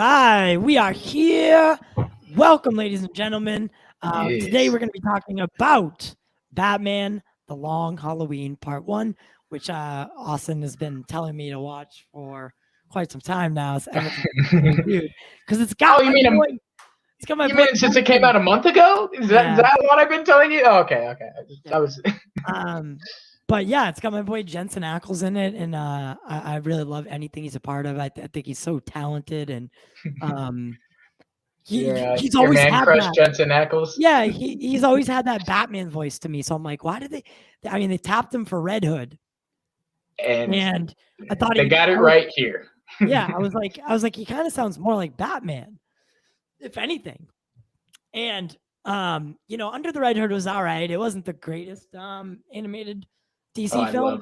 right, we are here. Welcome, ladies and gentlemen. Yes. Today we're going to be talking about Batman: The Long Halloween Part 1, which Austin has been telling me to watch for quite some time now. Because it's got Oh, you mean it's got my you boy mean since it came out a month ago? Is that what I've been telling you? Oh, okay. I was. But yeah, it's got my boy Jensen Ackles in it, and I really love anything he's a part of. I think he's so talented, and he's always your man had crush that. Jensen Ackles. Yeah, he's always had that Batman voice to me. So I'm like, why did they? I mean, they tapped him for Red Hood, and I thought they got it right here. Yeah, I was like, he kind of sounds more like Batman, if anything. And Under the Red Hood was all right. It wasn't the greatest animated DC film.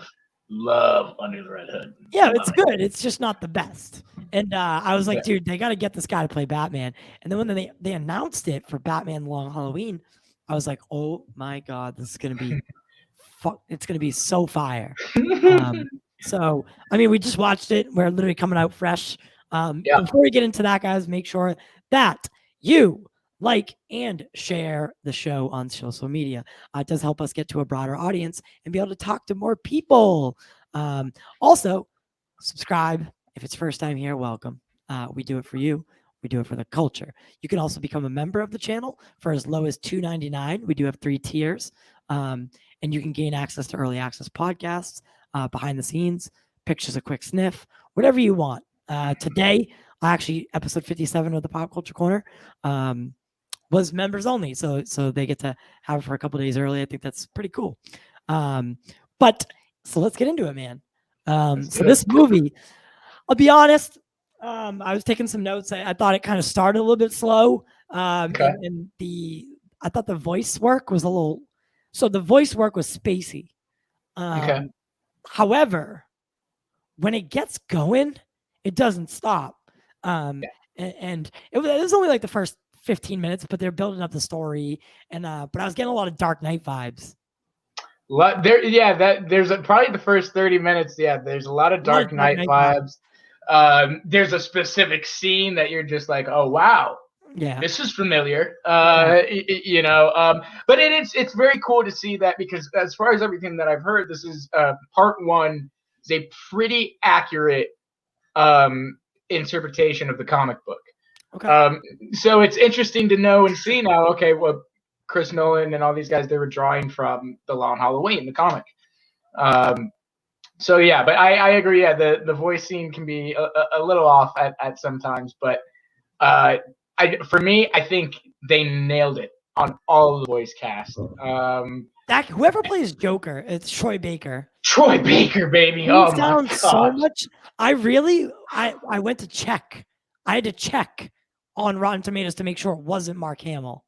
Love Under the Red Hood. Yeah, it's good. It's just not the best. And I was like, dude, they got to get this guy to play Batman. And then when they announced it for Batman Long Halloween, I was like, oh my God, this is going to be it's going to be so fire. So, I mean, we just watched it. We're literally coming out fresh. Before we get into that, guys, make sure that you like and share the show on social media. It does help us get to a broader audience and be able to talk to more people. Also, subscribe. If it's first time here, welcome. We do it for you. We do it for the culture. You can also become a member of the channel for as low as $2.99. We do have 3 tiers. And you can gain access to early access podcasts, behind the scenes, pictures, a quick sniff, whatever you want. Today, actually, episode 57 of the Pop Culture Corner was members only. So they get to have it for a couple days early. I think that's pretty cool. But so let's get into it, man. So this movie, I'll be honest, I was taking some notes. I thought it kind of started a little bit slow. And I thought the voice work was the voice work was spacey. However, when it gets going, it doesn't stop. And it was only like the first 15 minutes, but they're building up the story. And but I was getting a lot of Dark Knight vibes. There's probably the first 30 minutes. Yeah, there's a lot of Dark Knight vibes. There's a specific scene that you're just like, oh wow, yeah, this is familiar. But it's very cool to see that, because as far as everything that I've heard, this is part 1 is a pretty accurate interpretation of the comic book. Okay. So it's interesting to know and see now. Okay, well, Chris Nolan and all these guys, they were drawing from the Long Halloween, the comic. So yeah, but I agree. Yeah, the voice scene can be a little off at sometimes, but for me, I think they nailed it on all the voice cast. Whoever plays Joker, it's Troy Baker. Troy Baker, baby. He sounds so much. I went to check. I had to check on Rotten Tomatoes to make sure it wasn't Mark Hamill.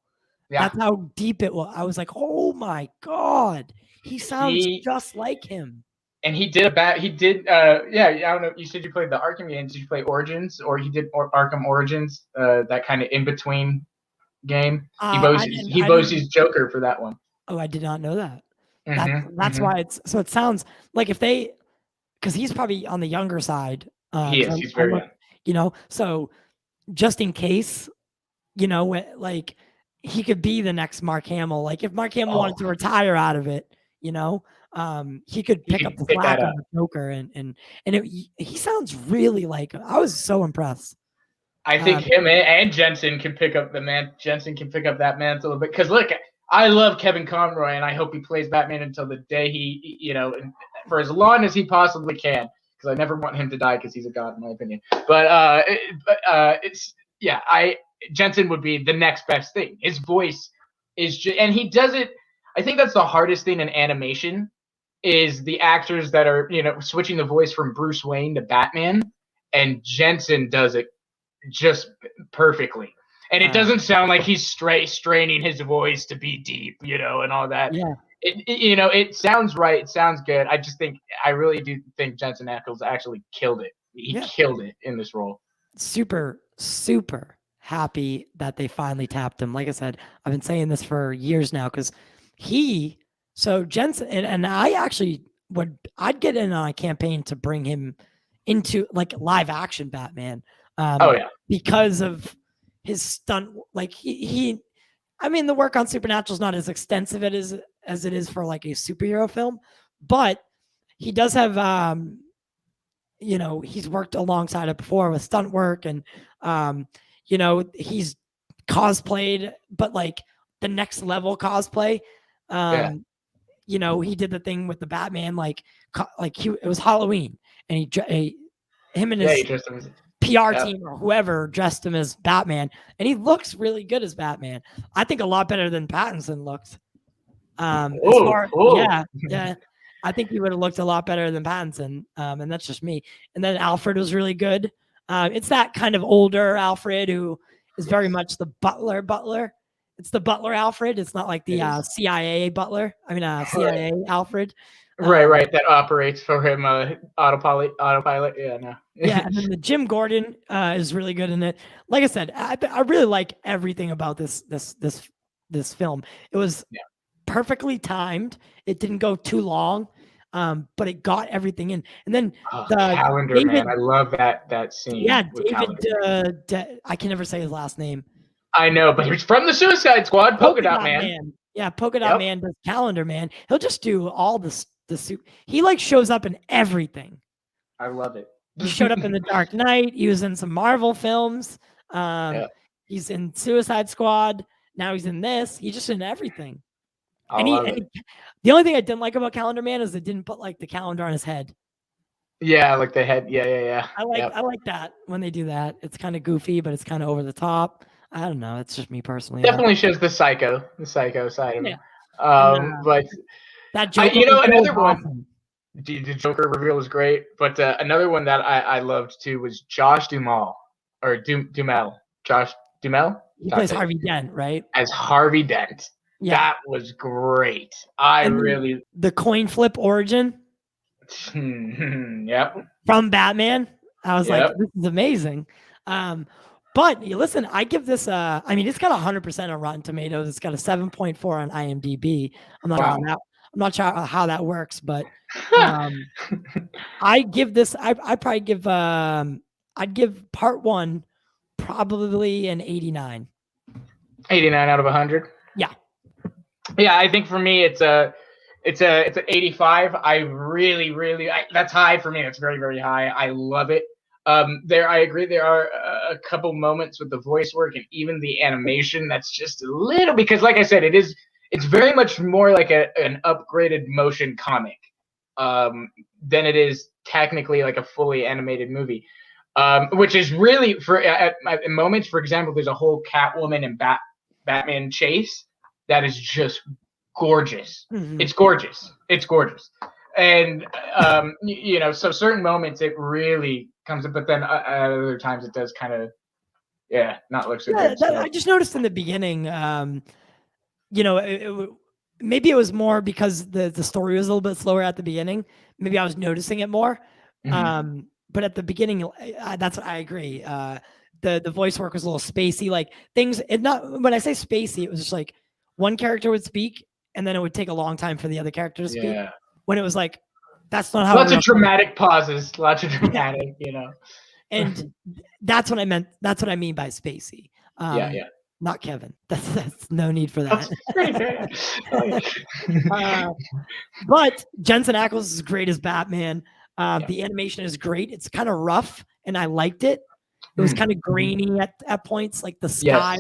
Yeah. That's how deep it was. I was like, oh my God, he sounds just like him. And he did I don't know. You said you played the Arkham games. Did you play Origins, or he did Arkham Origins? That kind of in between game. He voices Joker for that one. Oh, I did not know that. That's why it sounds like because he's probably on the younger side. He is. He's very young. So just in case, like he could be the next Mark Hamill. Like if Mark Hamill wanted to retire out of it, he could pick up the slack on the Joker, and he sounds really like him. I was so impressed. I think him and Jensen can pick up Jensen can pick up that mantle a bit, because look, I love Kevin Conroy, and I hope he plays Batman until the day he, for as long as he possibly can, because I never want him to die, because he's a god in my opinion. But Jensen would be the next best thing. His voice is and he does it. I think that's the hardest thing in animation, is the actors that are, switching the voice from Bruce Wayne to Batman, and Jensen does it just perfectly. And it doesn't sound like he's straining his voice to be deep, and all that. Yeah. It sounds right. It sounds good. I really do think Jensen Ackles actually killed it. He killed it in this role. Super, super happy that they finally tapped him. Like I said, I've been saying this for years now, because Jensen, and I actually I'd get in on a campaign to bring him into like live action Batman. Oh yeah. Because of his stunt, like I mean, the work on Supernatural is not as extensive as it is for like a superhero film, but he does have, you know, he's worked alongside it before with stunt work, and you know, he's cosplayed, but like the next level cosplay. Yeah. You know, he did the thing with the Batman, like it was Halloween, and him and Yeah, his he just PR Yep. team or whoever dressed him as Batman, and he looks really good as Batman. I think a lot better than Pattinson looks. As far, yeah, I think he would have looked a lot better than Pattinson, and that's just me. And then Alfred was really good. It's that kind of older Alfred who is very much the butler. It's the butler Alfred. It's not like the CIA butler. I mean, CIA Alfred. Right. That operates for him, autopilot. Yeah, no. Yeah, and then the Jim Gordon is really good in it. Like I said, I really like everything about this film. It was perfectly timed. It didn't go too long, but it got everything in. And then the calendar, David, man, I love that scene. Yeah, David. I can never say his last name. I know, but he's from the Suicide Squad, Polka Dot Man. Yeah, Polka Dot Man does Calendar Man. He'll just do all the suit. He like shows up in everything. I love it. He showed up in The Dark Knight. He was in some Marvel films. He's in Suicide Squad. Now he's in this. He's just in everything. And the only thing I didn't like about Calendar Man is they didn't put like the calendar on his head. Yeah, like the head. Yeah. I like that when they do that. It's kind of goofy, but it's kind of over the top. I don't know. It's just me personally. Definitely shows the psycho side of him. But that Joker, another one. The Joker reveal was great, but another one that I loved too was Josh Duhamel or Duhamel. Josh Duhamel. He plays Harvey Dent, right? As Harvey Dent. Yeah. That was great. The coin flip origin. Yep. From Batman. I was like, this is amazing. But listen, I give this I mean, it's got 100% on Rotten Tomatoes. It's got a 7.4 on IMDb. I'm not sure how that works, but I give this I probably give I'd give part 1 probably an 89. 89 out of 100? Yeah. Yeah, I think for me it's an 85. I really that's high for me. It's very, very high. I love it. I agree there are a couple moments with the voice work and even the animation that's just a little, because like I said, it's very much more like an upgraded motion comic than it is technically like a fully animated movie, which is really at moments. For example, there's a whole Catwoman and Batman chase that is just gorgeous. Mm-hmm. It's gorgeous. And so certain moments it really comes up, but then at other times it does kind of not look so good. I just noticed in the beginning, maybe it was more because the story was a little bit slower at the beginning. Maybe I was noticing it more. Mm-hmm. But at the beginning, that's what I agree. The voice work was a little spacey, like things. When I say spacey, it was just like one character would speak, and then it would take a long time for the other character to speak. Yeah. When it was like, that's not how. Lots of dramatic pauses. Lots of dramatic, And that's what I meant. That's what I mean by spacey. Not Kevin. That's no need for that. But Jensen Ackles is great as Batman. The animation is great. It's kind of rough, and I liked it. It was kind of grainy at points. Like the sky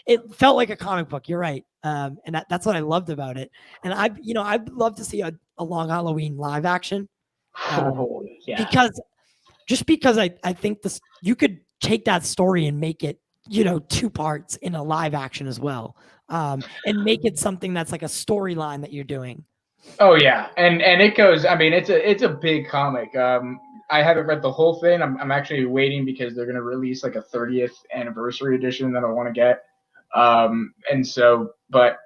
it felt like a comic book. You're right. And that's what I loved about it. And I'd love to see a Long Halloween live action. Because I think you could take that story and make it, 2 parts in a live action as well. And make it something that's like a storyline that you're doing. Oh yeah. And it goes, I mean, it's a big comic. I haven't read the whole thing. I'm actually waiting because they're going to release like a 30th anniversary edition that I want to get. And so, but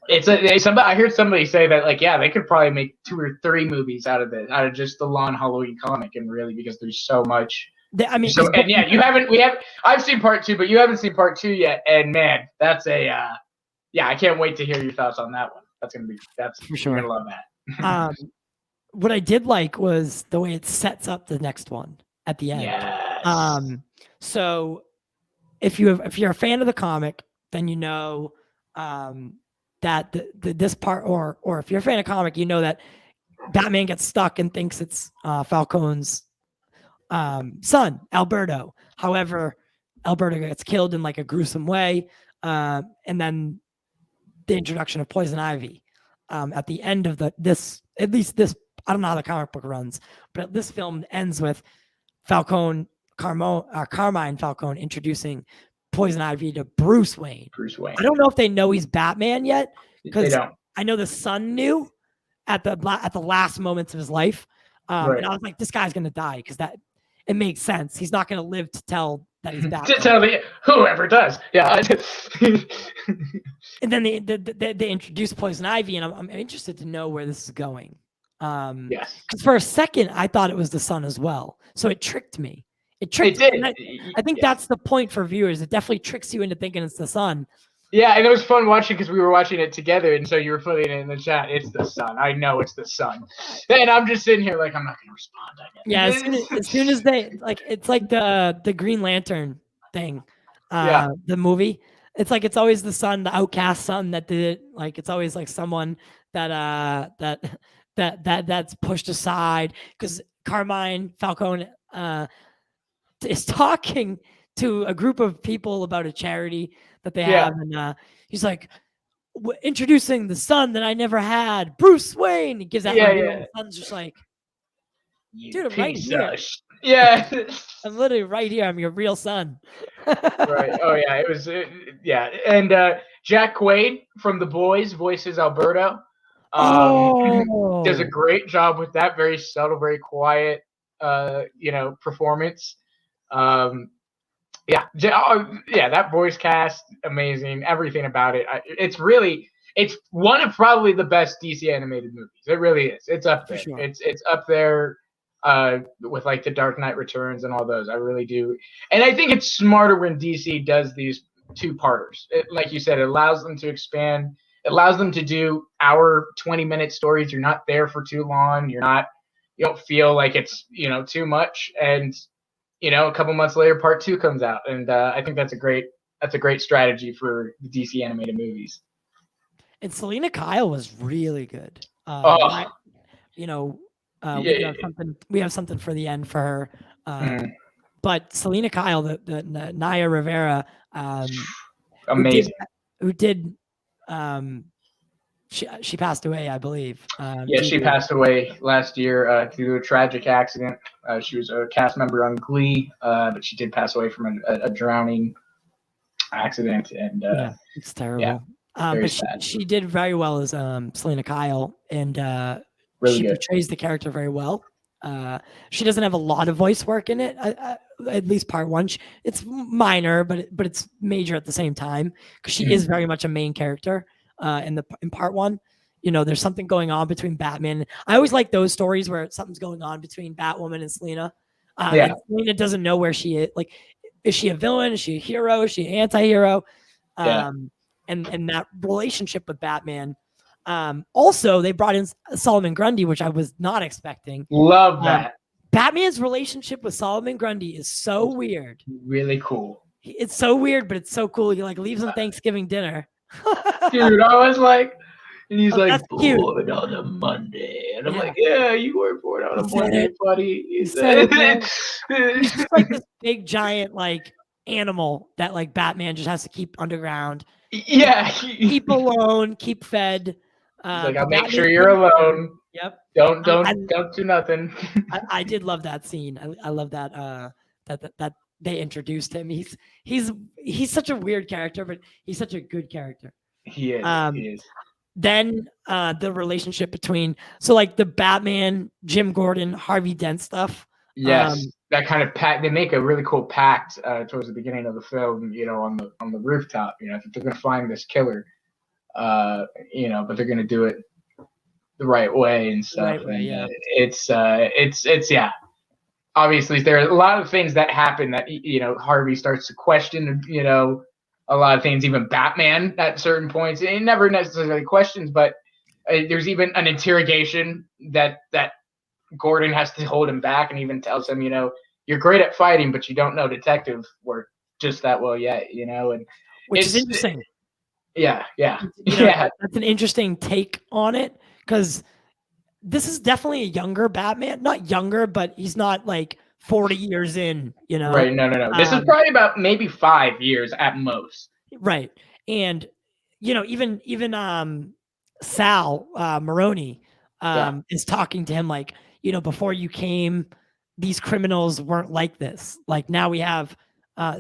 I heard somebody say that they could probably make 2 or 3 movies out of just the Long Halloween comic, and really because there's so much. I've seen part 2, but you haven't seen part 2 yet. And man, that's I can't wait to hear your thoughts on that one. That's for sure. You're gonna love that. what I did like was the way it sets up the next one at the end. Yes. So if you're a fan of the comic, then you know that this part, or if you're a fan of comic, you know that Batman gets stuck and thinks it's Falcone's son, Alberto. However, Alberto gets killed in like a gruesome way, and then the introduction of Poison Ivy at the end of this. At least this, I don't know how the comic book runs, but this film ends with Carmine Falcone introducing Poison Ivy to Bruce Wayne. Bruce Wayne. I don't know if they know he's Batman yet, They because don't. I know the son knew at the last moments of his life, Right. and I was like, this guy's gonna die, because that it makes sense. He's not gonna live to tell that he's To Batman. tell me whoever does. Yeah. And then they introduce Poison Ivy, and I'm interested to know where this is going. Yes. Because for a second I thought it was the son as well, so it tricked me. It It did. did. I think that's the point for viewers. It definitely tricks you into thinking it's the son. Yeah, and it was fun watching because we were watching it together, and so you were putting it in the chat. It's the son. I know it's the son. And I'm just sitting here like, I'm not gonna respond. Yeah, as soon as they like, it's like the Green Lantern thing. Yeah. The movie. It's like it's always the son, the outcast son that did it. Like it's always like someone that's pushed aside, because Carmine Falcone is talking to a group of people about a charity that they have, and he's like, introducing the son that I never had, Bruce Wayne. He gives that reveal, and the son's just like, dude, I'm right here. Yeah. I'm literally right here. I'm your real son. Right. Oh yeah. It was. Yeah. And Jack Quaid from The Boys voices Alberto. Does a great job with that. Very subtle, very quiet. Performance. Yeah. That voice cast, amazing. Everything about it. It's one of probably the best DC animated movies. It really is. It's up there. Sure. It's up there with like The Dark Knight Returns and all those. I really do. And I think it's smarter when DC does these two-parters. Like you said, it allows them to expand. It allows them to do hour 20-minute stories. You're not there for too long. You don't feel like it's too much. And a couple months later, part 2 comes out, and I think that's a great strategy for the DC animated movies. And Selena Kyle was really good. We have something for the end for her. But Selena Kyle, the Naya Rivera, amazing. Who did she passed away, I believe. She passed away last year due to a tragic accident. She was a cast member on Glee, but she did pass away from a drowning accident. And it's terrible. Yeah, but she did very well as Selena Kyle, and really she good. portrays the character very well. She doesn't have a lot of voice work in it, at least part 1. It's minor, but it's major at the same time, because she is very much a main character in part 1. There's something going on between Batman. I always like those stories where something's going on between Batwoman and Selena. And Selena doesn't know where she is. Like, is she a villain? Is she a hero? Is she an anti-hero? And that relationship with Batman. Also, they brought in Solomon Grundy, which I was not expecting. Love that. Batman's relationship with Solomon Grundy is so weird. Really cool. It's so weird, but it's so cool. He like leaves him Thanksgiving dinner. Dude, I was like, and he's like, bored on a Monday. And I'm like, yeah, you were bored on a Monday, buddy. He's just like this big giant like animal that like Batman just has to keep underground. Yeah. Keep alone, keep fed. Like, I'll make sure you're alone. Yep. Don't do nothing. I did love that scene. I love that that they introduced him. He's such a weird character, but he's such a good character. He is. He is. Then the relationship between the Batman, Jim Gordon, Harvey Dent stuff. Yes, that kind of pact. They make a really cool pact towards the beginning of the film. On the rooftop. That they're going to find this killer. But they're going to do it the right way and stuff. Right way, yeah. It's obviously there are a lot of things that happen that Harvey starts to question a lot of things, even Batman at certain points. He never necessarily questions, but there's even an interrogation that Gordon has to hold him back and even tells him, you know, you're great at fighting, but you don't know detective work just that well yet, you know, and which is interesting. Yeah, yeah, You know, yeah. that's an interesting take on it, because this is definitely a younger Batman. Not younger, but he's not like 40 years in, you know? Right, no. This is probably about maybe 5 years at most. Right. And, you know, even Sal Maroni is talking to him like, you know, before you came, these criminals weren't like this. Like now we have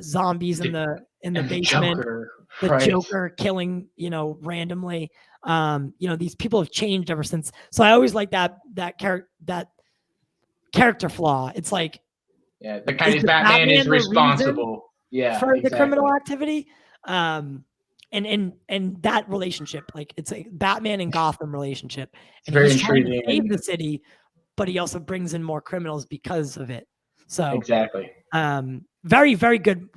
zombies in the basement. Joker, The right. Joker killing, you know, randomly. You know, these people have changed ever since. So I always like that character flaw. It's like, yeah, the kind of Batman is responsible. Yeah, for exactly. the criminal activity. And that relationship, like it's a Batman and Gotham relationship, and he's trying to save the city, but he also brings in more criminals because of it. So exactly. Very, very good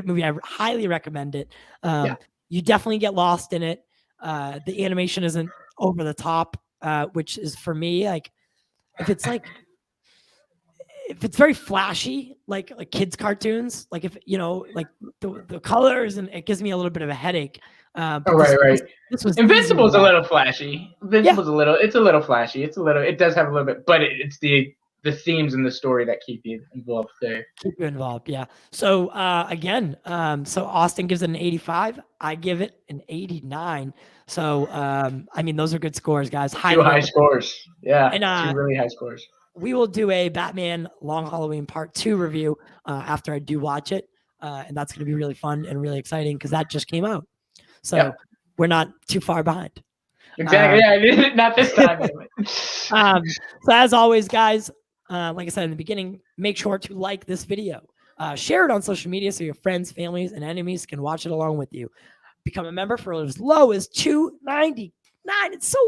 movie. I highly recommend it. You definitely get lost in it. The animation isn't over the top, which is for me, like if it's very flashy, like kids cartoons, like if you know, like the colors, and it gives me a little bit of a headache. Right. This was Invincible's a little flashy. Invincible's it's a little flashy. It does have a little bit, but it's the themes in the story that keep you involved there. Keep you involved, yeah. So again, so Austin gives it an 85. I give it an 89. So I mean, those are good scores, guys. Two high scores. Yeah, and, two really high scores. We will do a Batman Long Halloween Part 2 review after I do watch it. And that's going to be really fun and really exciting because that just came out. So we're not too far behind. Exactly. Not this time. So as always, guys, like I said in the beginning, make sure to like this video. Share it on social media so your friends, families, and enemies can watch it along with you. Become a member for as low as $2.99. It's so...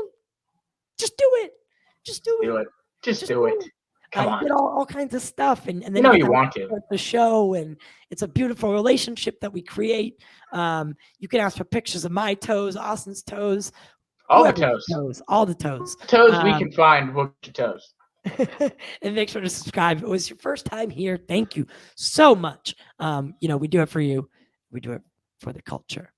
Just do it. Just do it. Just do it. Come on. You get all kinds of stuff, and then you know you want to the show, and it's a beautiful relationship that we create. You can ask for pictures of my toes, Austin's toes, all the toes, all the toes we can find. Book your toes. And make sure to subscribe. If it was your first time here, thank you so much. You know, we do it for you. We do it for the culture.